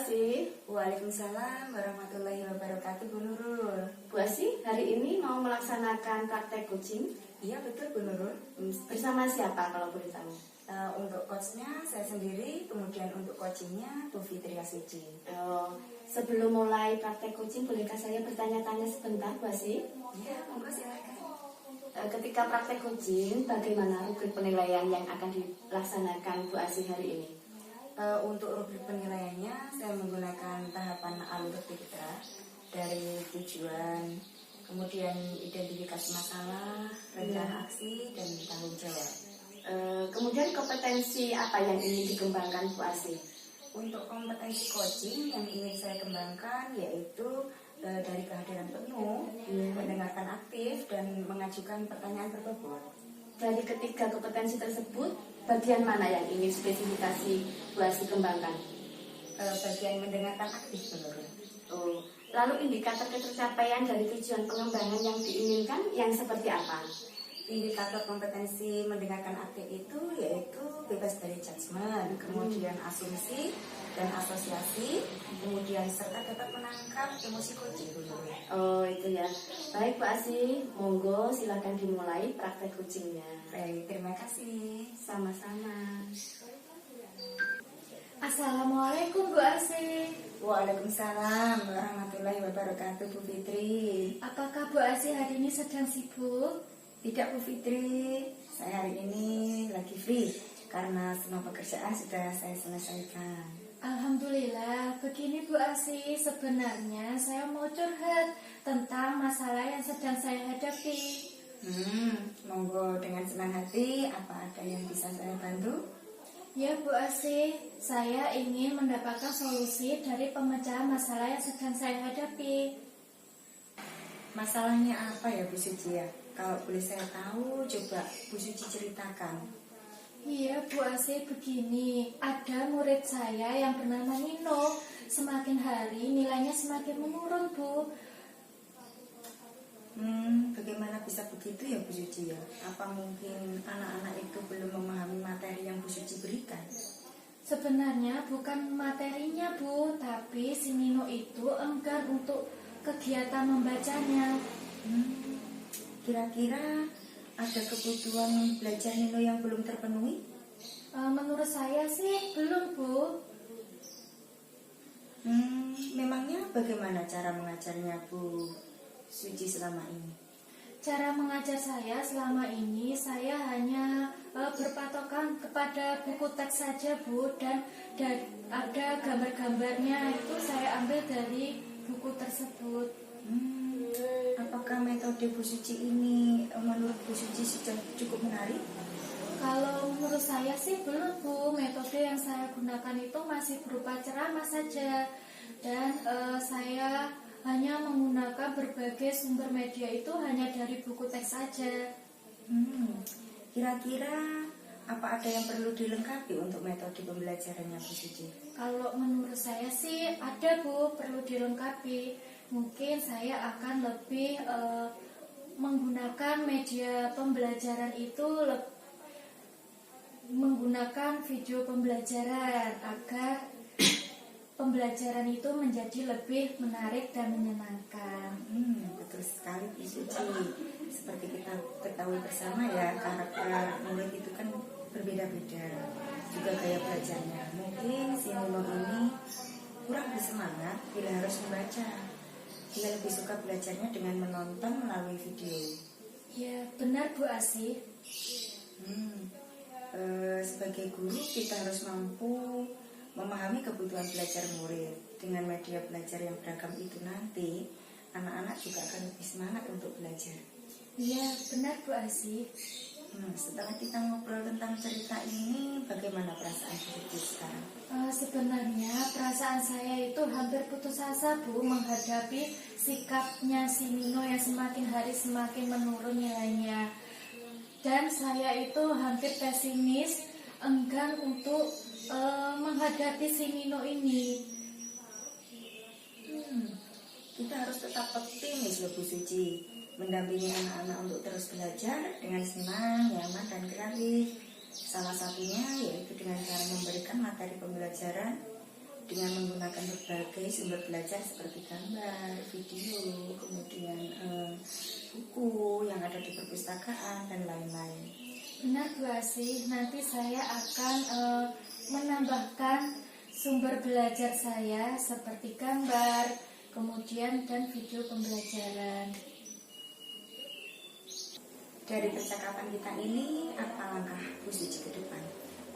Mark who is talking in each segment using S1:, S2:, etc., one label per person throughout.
S1: Asih.
S2: Waalaikumsalam warahmatullahi wabarakatuh, Bu Nurul.
S1: Bu Asih, hari ini mau melaksanakan praktek coaching.
S2: Iya betul, Bu Nurul.
S1: Bersama siapa kalau boleh tahu?
S2: Untuk coachnya saya sendiri, kemudian untuk coachingnya Bu Fitria Suci.
S1: Sebelum mulai praktek coaching, bolehkah saya bertanya-tanya sebentar, Bu Asih?
S2: Iya, monggo silakan.
S1: Ketika praktek coaching, bagaimana rubrik penilaian yang akan dilaksanakan Bu Asih hari ini?
S2: Untuk rubrik penilaiannya, saya menggunakan tahapan alur Fitra dari tujuan, kemudian identifikasi masalah, rencana aksi, dan tanggung jawab.
S1: Kemudian kompetensi apa yang ingin dikembangkan Bu Asih?
S2: Untuk kompetensi coaching yang ingin saya kembangkan yaitu dari kehadiran penuh, mendengarkan aktif, dan mengajukan pertanyaan berbobot.
S1: Dari ketiga kompetensi tersebut, bagian mana yang ingin spesifikasi Bu Asih kembangkan?
S2: Bagian mendengarkan aktif menurut.
S1: Lalu indikator ketercapaian dari tujuan pengembangan yang diinginkan yang seperti apa?
S2: Indikator kompetensi mendengarkan aktif itu yaitu bebas dari judgement, kemudian asumsi dan asosiasi, kemudian serta dapat menangkap emosi coaching dulu.
S1: Itu ya. Baik Bu Asih, monggo silakan dimulai praktek coachingnya.
S2: Baik, terima kasih.
S1: Sama-sama. Assalamualaikum Bu Asih.
S2: Waalaikumsalam warahmatullahi wabarakatuh, Bu Fitri.
S1: Apakah Bu Asih hari ini sedang sibuk?
S2: Tidak, Bu Fitri, saya hari ini lagi free karena semua pekerjaan sudah saya selesaikan.
S1: Alhamdulillah. Begini Bu Asih, sebenarnya saya mau curhat tentang masalah yang sedang saya hadapi.
S2: Monggo dengan senang hati, apa ada yang bisa saya bantu?
S1: Ya Bu Asih, saya ingin mendapatkan solusi dari pemecahan masalah yang sedang saya hadapi.
S2: Masalahnya apa ya Bu Suci ya? Kalau boleh saya tahu, coba Bu Suci ceritakan.
S1: Iya Bu Asih, begini, ada murid saya yang bernama Nino. Semakin hari nilainya semakin menurun Bu.
S2: Bagaimana bisa begitu ya Bu Suci ya? Apa mungkin anak-anak itu belum memahami materi yang Bu Suci berikan?
S1: Sebenarnya bukan materinya Bu, tapi si Nino itu enggan untuk kegiatan membacanya.
S2: Kira-kira ada kebutuhan belajar Nino yang belum terpenuhi?
S1: Menurut saya sih belum Bu.
S2: Memangnya bagaimana cara mengajarnya Bu Suci selama ini?
S1: Cara mengajar saya selama ini saya hanya berpatokan kepada buku teks saja Bu, dan ada gambar-gambarnya itu saya ambil dari buku tersebut.
S2: Apakah metode Bu Suci ini menurut Bu Suci sudah cukup menarik?
S1: Kalau menurut saya sih belum Bu. Metode yang saya gunakan itu masih berupa ceramah saja, dan saya hanya menggunakan berbagai sumber media itu hanya dari buku teks saja.
S2: Kira-kira apa ada yang perlu dilengkapi untuk metode pembelajarannya Bu Suci?
S1: Kalau menurut saya sih ada Bu, perlu dilengkapi. Mungkin saya akan lebih menggunakan media pembelajaran itu menggunakan video pembelajaran agar pembelajaran itu menjadi lebih menarik dan menyenangkan.
S2: Betul sekali Bu Suci. Seperti kita ketahui bersama ya, karakter murid itu kan berbeda-beda, juga gaya belajarnya. Mungkin si Nino ini kurang bersemangat bila harus membaca. Dia lebih suka belajarnya dengan menonton melalui video.
S1: Ya benar Bu Asih.
S2: Sebagai guru kita harus mampu memahami kebutuhan belajar murid. Dengan media belajar yang beragam itu nanti anak-anak juga akan lebih semangat untuk belajar.
S1: Iya benar Bu Asih.
S2: Setelah kita ngobrol tentang cerita ini, bagaimana perasaan Bu sekarang?
S1: Sebenarnya perasaan saya itu hampir putus asa Bu, menghadapi sikapnya si Nino yang semakin hari semakin menurun nilainya. Dan saya itu hampir pesimis, enggan untuk menghadapi si Nino ini.
S2: Kita harus tetap optimis loh Bu Suci, mendampingi anak-anak untuk terus belajar dengan senang, nyaman, dan kreatif. Salah satunya yaitu dengan cara memberikan materi pembelajaran dengan menggunakan berbagai sumber belajar seperti gambar, video, kemudian buku yang ada di perpustakaan dan lain-lain.
S1: Benar Bu Asih, nanti saya akan menambahkan sumber belajar saya seperti gambar, kemudian dan video pembelajaran.
S2: Dari percakapan kita ini, apa langkah Bu Suci ke depan?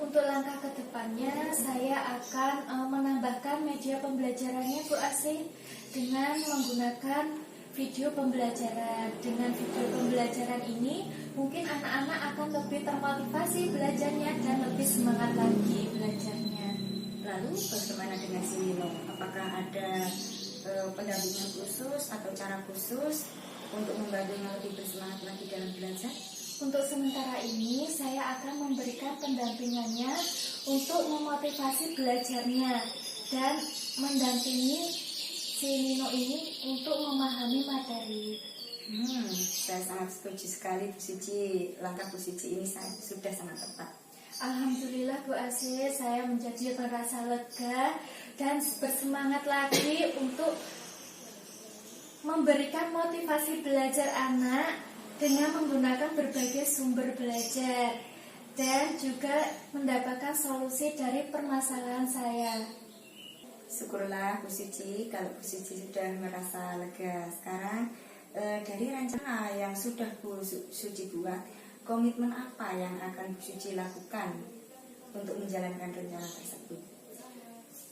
S1: Untuk langkah ke depannya, saya akan menambahkan media pembelajarannya Bu Asih dengan menggunakan video pembelajaran. Dengan video pembelajaran ini, mungkin anak-anak akan lebih termotivasi belajarnya dan lebih semangat lagi belajarnya.
S2: Lalu bagaimana dengan si Nino? Apakah ada pendampingan khusus atau cara khusus untuk membantunya lebih bersemangat lagi dalam belajar?
S1: Untuk sementara ini, saya akan memberikan pendampingannya untuk memotivasi belajarnya dan mendampingi si Nino ini untuk memahami materi.
S2: Saya sangat setuju sekali Bu Suci. Langkah Bu Suci ini sudah sangat tepat.
S1: Alhamdulillah Bu Asih, saya menjadi merasa lega dan bersemangat lagi untuk memberikan motivasi belajar anak dengan menggunakan berbagai sumber belajar dan juga mendapatkan solusi dari permasalahan saya.
S2: Syukurlah Bu Suci kalau Bu Suci sudah merasa lega. Sekarang dari rencana yang sudah Bu Suci buat, komitmen apa yang akan Bu Suci lakukan untuk menjalankan rencana tersebut?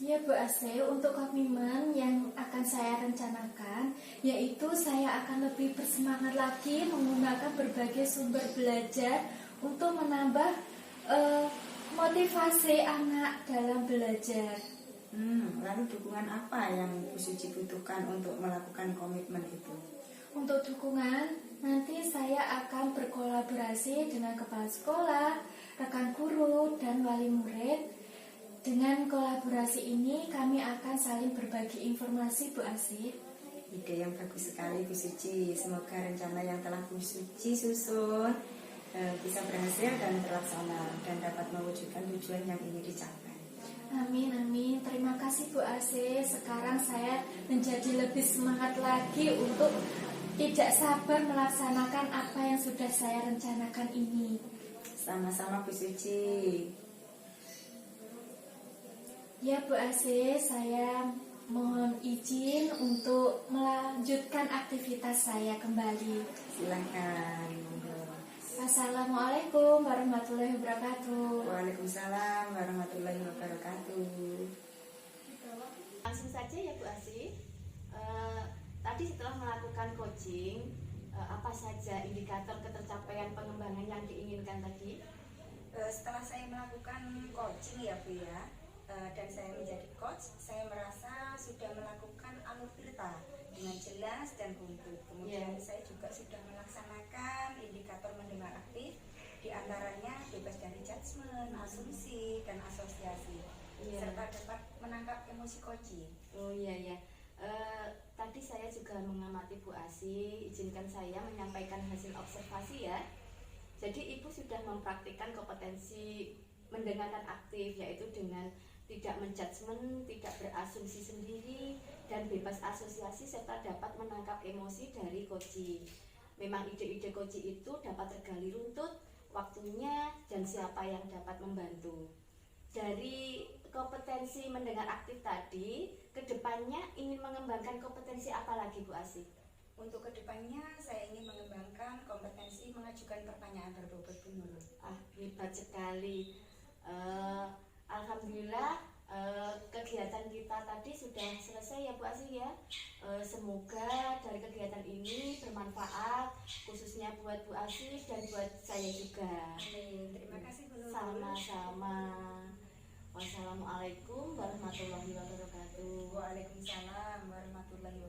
S1: Ya Bu Asih, untuk komitmen yang akan saya rencanakan yaitu saya akan lebih bersemangat lagi menggunakan berbagai sumber belajar untuk menambah motivasi anak dalam belajar.
S2: Lalu dukungan apa yang Bu Suci butuhkan untuk melakukan komitmen itu?
S1: Untuk dukungan, nanti saya akan berkolaborasi dengan kepala sekolah, rekan guru, dan wali murid. Dengan kolaborasi ini, kami akan saling berbagi informasi Bu Asih.
S2: Ide yang bagus sekali Bu Suci. Semoga rencana yang telah Bu Suci susun bisa berhasil dan terlaksana dan dapat mewujudkan tujuan yang ingin dicapai.
S1: Amin, amin. Terima kasih Bu Asih. Sekarang saya menjadi lebih semangat lagi untuk tidak sabar melaksanakan apa yang sudah saya rencanakan ini.
S2: Sama-sama Bu Suci.
S1: Ya Bu Asih, saya mohon izin untuk melanjutkan aktivitas saya kembali.
S2: Silakan.
S1: Assalamualaikum warahmatullahi wabarakatuh.
S2: Waalaikumsalam warahmatullahi wabarakatuh.
S3: Langsung saja ya Bu Asih. Tadi setelah melakukan coaching, apa saja indikator ketercapaian pengembangan yang diinginkan tadi?
S2: Setelah saya melakukan coaching ya Bu ya, dan saya menjadi coach, saya merasa sudah melakukan alur tirta dengan jelas dan runtut. Kemudian saya juga sudah melaksanakan indikator mendengar aktif, diantaranya bebas dari judgement, asumsi, dan asosiasi, serta dapat menangkap emosi coaching.
S3: Oh iya. Tadi saya juga mengamati Bu Asih, izinkan saya menyampaikan hasil observasi ya. Jadi Ibu sudah mempraktikkan kompetensi mendengarkan aktif, yaitu dengan tidak menjudgment, tidak berasumsi sendiri, dan bebas asosiasi serta dapat menangkap emosi dari coaching. Memang ide-ide coaching itu dapat tergali runtut, waktunya, dan siapa yang dapat membantu. Dari kompetensi mendengar aktif tadi, kedepannya ingin mengembangkan kompetensi apa lagi Bu Asih?
S2: Untuk kedepannya saya ingin mengembangkan kompetensi mengajukan pertanyaan berbobot Bu Nurul.
S3: Hebat sekali. Alhamdulillah kegiatan kita tadi sudah selesai ya Bu Asih ya. Semoga dari kegiatan ini bermanfaat khususnya buat Bu Asih dan buat saya juga.
S2: Amin. Terima kasih Bu Nurul.
S3: Sama-sama. Wassalamualaikum warahmatullahi wabarakatuh.
S2: Waalaikumsalam warahmatullahi